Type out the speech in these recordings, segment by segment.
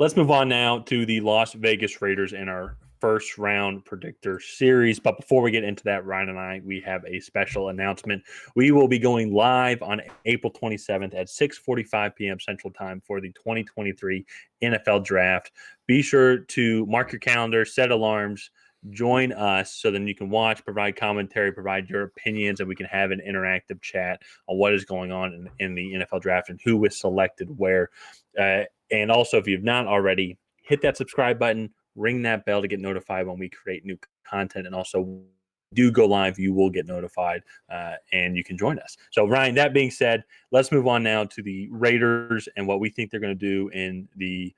Let's move on now to the Las Vegas Raiders in our first round predictor series. But before we get into that, Ryan and I, we have a special announcement. We will be going live on April 27th at 6:45 p.m. Central Time for the 2023 NFL Draft. Be sure to mark your calendar, set alarms, join us so then you can watch, provide commentary, provide your opinions, and we can have an interactive chat on what is going on in the NFL Draft and who was selected where. And also, if you've not already, hit that subscribe button, ring that bell to get notified when we create new content. And also, do go live, you will get notified and you can join us. So, Ryan, that being said, let's move on now to the Raiders and what we think they're going to do in the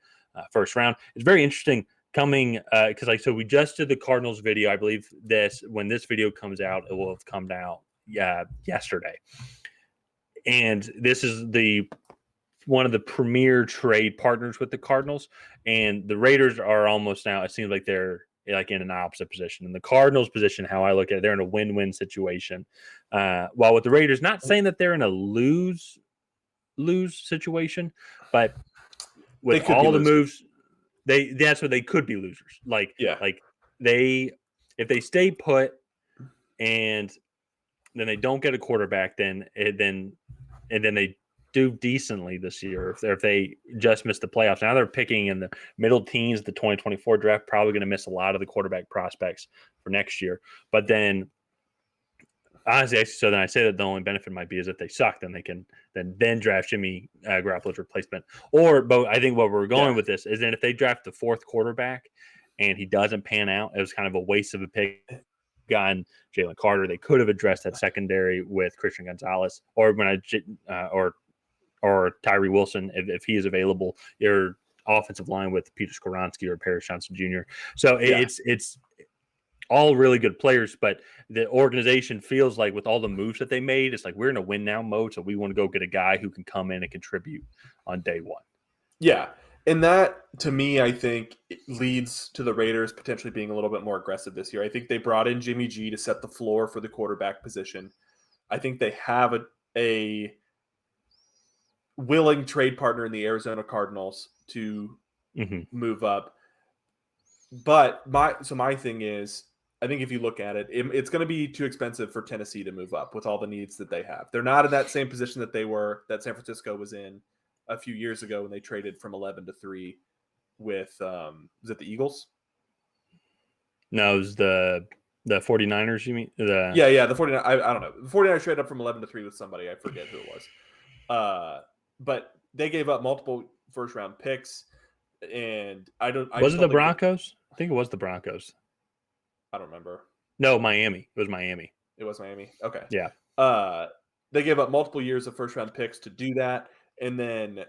first round. It's very interesting coming because, like, so we just did the Cardinals video. I believe when this video comes out, it will have come out yesterday. And this is one of the premier trade partners with the Cardinals, and the Raiders are almost now, it seems like they're like in an opposite position. In the Cardinals position, how I look at it, they're in a win-win situation. While with the Raiders, not saying that they're in a lose situation, but with all the moves, that's what they could be losers. Like if they stay put and then they don't get a quarterback, then they do decently this year. If they just missed the playoffs, now they're picking in the middle teens. The 2024 draft, probably going to miss a lot of the quarterback prospects for next year. But then, honestly, so then I say that the only benefit might be is if they suck, then they can then draft Jimmy Garoppolo's replacement. But I think what we're going with this is that if they draft the fourth quarterback and he doesn't pan out, it was kind of a waste of a pick. Gotten Jalen Carter, they could have addressed that secondary with Christian Gonzalez or Tyree Wilson if he is available. Your offensive line with Peter Skoronski or Paris Johnson Jr. So it's all really good players, but the organization feels like with all the moves that they made, it's like we're in a win now mode. So we want to go get a guy who can come in and contribute on day one. Yeah. And that, to me, I think leads to the Raiders potentially being a little bit more aggressive this year. I think they brought in Jimmy G to set the floor for the quarterback position. I think they have a willing trade partner in the Arizona Cardinals to move up. But my thing is, I think if you look at it, it's going to be too expensive for Tennessee to move up with all the needs that they have. They're not in that same position that San Francisco was in a few years ago when they traded from 11-3 with was it the Eagles? No, it was the 49ers, you mean? The 49ers. I don't know. The 49ers traded up from 11-3 with somebody. I forget who it was. But they gave up multiple first round picks, and was it the Broncos? I think it was the Broncos. I don't remember. No, Miami. It was Miami. It was Miami. Okay. Yeah. They gave up multiple years of first round picks to do that, and then,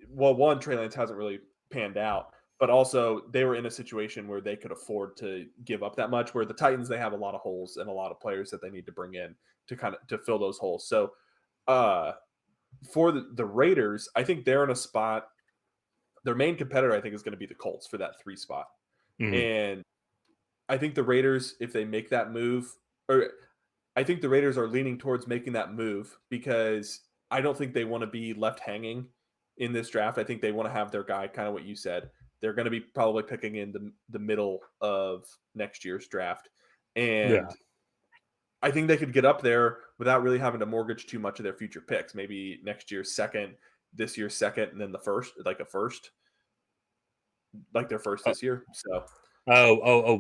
one, Trey Lance hasn't really panned out, but also they were in a situation where they could afford to give up that much. Where the Titans, they have a lot of holes and a lot of players that they need to bring in to fill those holes. So, for the Raiders, I think they're in a spot. Their main competitor, I think, is going to be the Colts for that 3 spot. And I think the Raiders, if they make that move, I think the Raiders are leaning towards making that move because I don't think they want to be left hanging in this draft. I think they want to have their guy, kind of what you said. They're going to be probably picking in the middle of next year's draft. And I think they could get up there without really having to mortgage too much of their future picks. Maybe next year's second, this year's second, and then the first, like their first this year. So.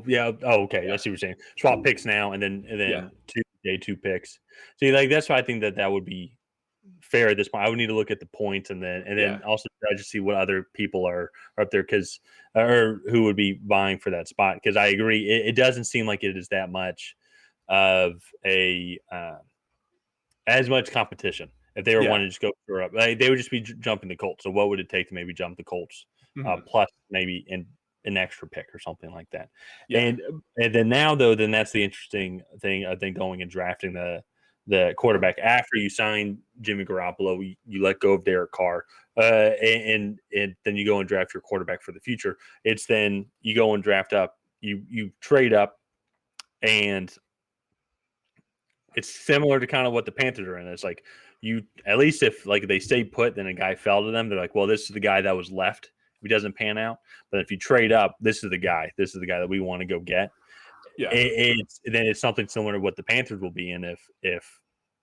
Yeah. Oh, okay. I see what you're saying. Swap picks now, and then day 2 picks. See, like that's why I think that would be fair at this point. I would need to look at the points and then also try to see what other people are up there or who would be vying for that spot. Because I agree, it doesn't seem like it is that much of as much competition. If they were wanting to just go for up, they would just be jumping the Colts. So what would it take to maybe jump the Colts plus maybe an extra pick or something like that? And then now though, then that's the interesting thing. I think going and drafting the quarterback after you sign Jimmy Garoppolo, you let go of Derek Carr, and then you go and draft your quarterback for the future. It's then you go and draft up, you trade up, and it's similar to kind of what the Panthers are in. It's like you, at least if like they stay put, then a guy fell to them. They're like, well, this is the guy that was left. If he doesn't pan out, but if you trade up, this is the guy. This is the guy that we want to go get. Yeah. It's something similar to what the Panthers will be in if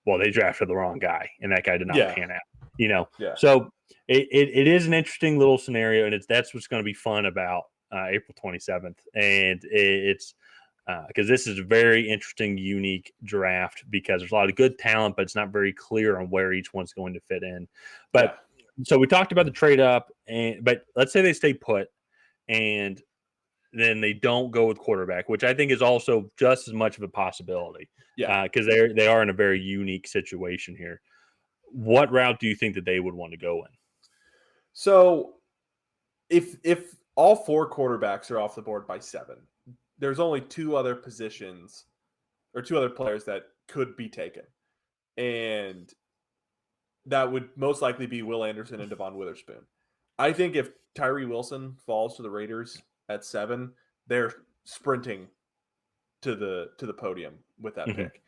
well they drafted the wrong guy and that guy did not pan out. Yeah. So it is an interesting little scenario, and that's what's going to be fun about April 27th, and it's because this is a very interesting, unique draft because there's a lot of good talent, but it's not very clear on where each one's going to fit in. But so we talked about the trade up, but let's say they stay put and then they don't go with quarterback, which I think is also just as much of a possibility. Yeah. Because they are in a very unique situation here. What route do you think that they would want to go in? So if all 4 quarterbacks are off the board by 7, there's only 2 other positions or 2 other players that could be taken. And that would most likely be Will Anderson and Devon Witherspoon. I think if Tyree Wilson falls to the Raiders at 7, they're sprinting to the podium with that pick.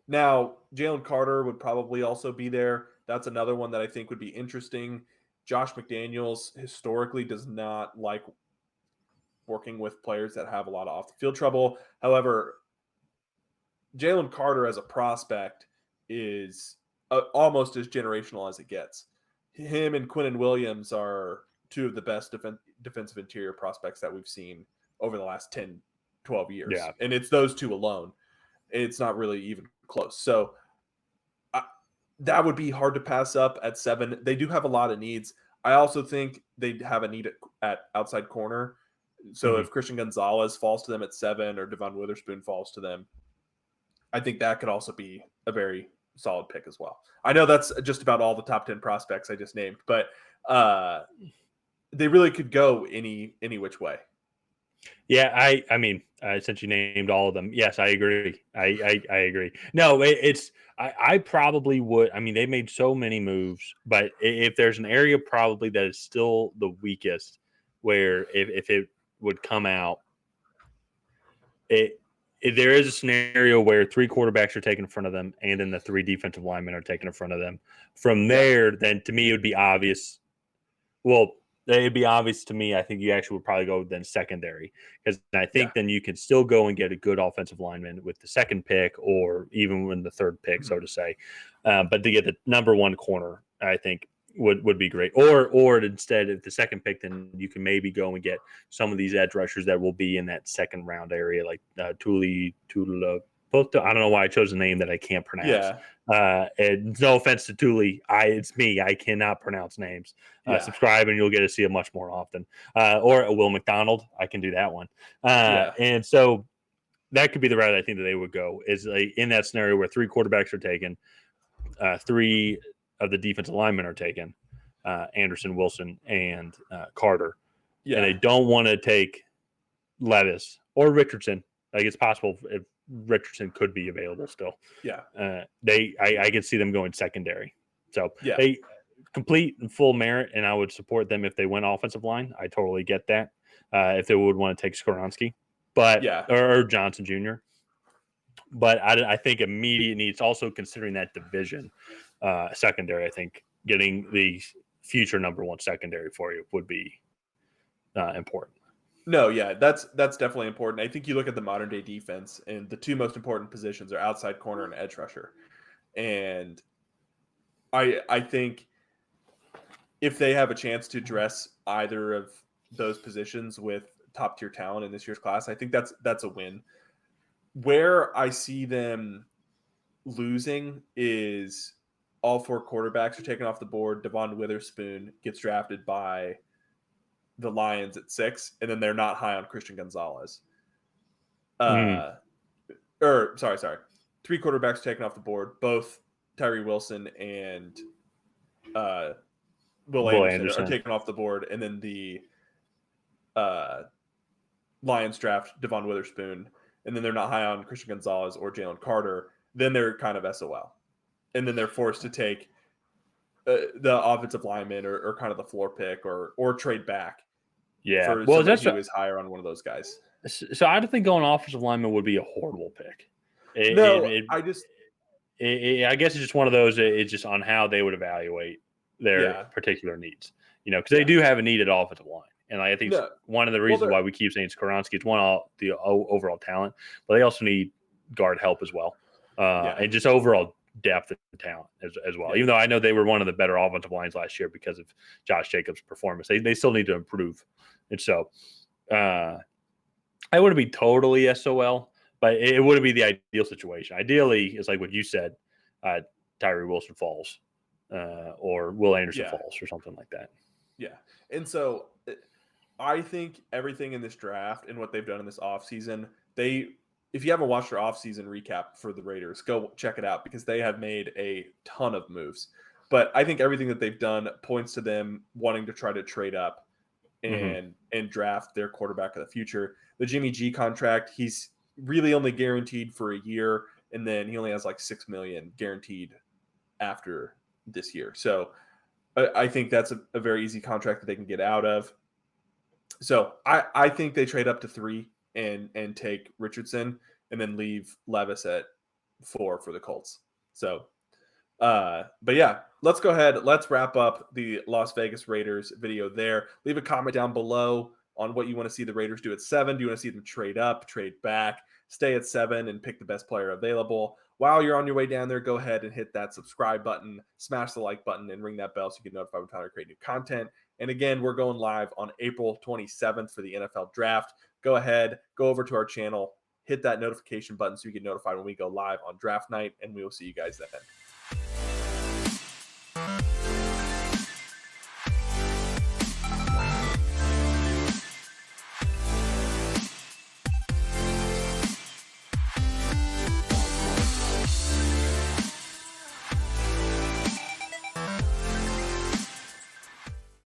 Now, Jalen Carter would probably also be there. That's another one that I think would be interesting. Josh McDaniels historically does not like working with players that have a lot of off-the-field trouble. However, Jalen Carter as a prospect is almost as generational as it gets. Him and Quinnen Williams are 2 of the best defensive interior prospects that we've seen over the last 10, 12 years. Yeah. And it's those 2 alone. It's not really even close. So that would be hard to pass up at 7. They do have a lot of needs. I also think they have a need at outside corner. So if Christian Gonzalez falls to them at 7 or Devon Witherspoon falls to them, I think that could also be a very solid pick as well. I know that's just about all the top 10 prospects I just named, but they really could go any which way. Yeah, I mean, since you named all of them, yes, I agree. I agree. No, I probably would. I mean, they made so many moves, but if there's an area probably that is still the weakest, where if it would come out, there is a scenario where 3 quarterbacks are taken in front of them, and then the 3 defensive linemen are taken in front of them. From there, then to me, it would be obvious. Well, it'd be obvious to me. I think you actually would probably go then secondary, because I think then you can still go and get a good offensive lineman with the second pick, or even when the 3rd pick, so to say. But to get the number 1 corner, I think would be great. Or instead, if the second pick, then you can maybe go and get some of these edge rushers that will be in that 2nd round area, like Tuli. I don't know why I chose a name that I can't pronounce. And no offense to Tuli, it's me. I cannot pronounce names. Subscribe and you'll get to see it much more often. Or a Will McDonald, I can do that one. And so that could be the route I think that they would go, is like in that scenario where 3 quarterbacks are taken, 3 of the defensive linemen are taken, Anderson, Wilson, and Carter. And they don't want to take Levis or Richardson. Like, it's possible if Richardson could be available still. I could see them going secondary. So they complete and full merit, and I would support them if they went offensive line. I totally get that. If they would want to take Skoronski, or Johnson Jr. But I think immediate needs, also considering that division secondary, I think getting the future number 1 secondary for you would be important. No, that's definitely important. I think you look at the modern day defense, and the 2 most important positions are outside corner and edge rusher. And I think if they have a chance to address either of those positions with top tier talent in this year's class, I think that's a win. Where I see them losing is all 4 quarterbacks are taken off the board. Devon Witherspoon gets drafted by the Lions at 6, and then they're not high on Christian Gonzalez. Sorry. 3 quarterbacks taken off the board. Both Tyree Wilson and Will Anderson are taken off the board, and then the Lions draft Devon Witherspoon, and then they're not high on Christian Gonzalez or Jalen Carter. Then they're kind of SOL, and then they're forced to take the offensive lineman or kind of the floor pick or trade back. For somebody who is higher on one of those guys. So I don't think going offensive lineman would be a horrible pick. No, it, I just I guess it's just one of those. It's just on how they would evaluate their yeah, particular needs, because they yeah. do have a need at offensive line, and I think it's No. one of the Well, reasons they're why we keep saying it's Skoronski. It's the overall talent, but they also need guard help as well, yeah, and just overall depth and talent as well. yeah, Even though I know they were one of the better offensive lines last year because of Josh Jacobs' performance, they still need to improve, and so I wouldn't be totally SOL, but it wouldn't be the ideal situation. Ideally, it's like what you said, uh, Tyree Wilson falls, or Will Anderson yeah, falls, or something like that. yeah. And so I think everything in this draft and what they've done in this offseason, if you haven't watched their offseason recap for the Raiders, go check it out because they have made a ton of moves. But I think everything that they've done points to them wanting to try to trade up Mm-hmm. and draft their quarterback of the future. The Jimmy G contract, he's really only guaranteed for a year, and then he only has like $6 million guaranteed after this year. So I think that's a very easy contract that they can get out of. So I think they trade up to 3 and take Richardson and then leave Levis at 4 for the Colts. So but yeah, let's go ahead. Let's wrap up the Las Vegas Raiders video there. Leave a comment down below on what you want to see the Raiders do at 7. Do you want to see them trade up, trade back, stay at 7, and pick the best player available? While you're on your way down there, go ahead and hit that subscribe button, smash the like button, and ring that bell so you get notified when I create new content. And again, we're going live on April 27th for the NFL Draft. Go ahead, go over to our channel, hit that notification button so you get notified when we go live on draft night, and we will see you guys then.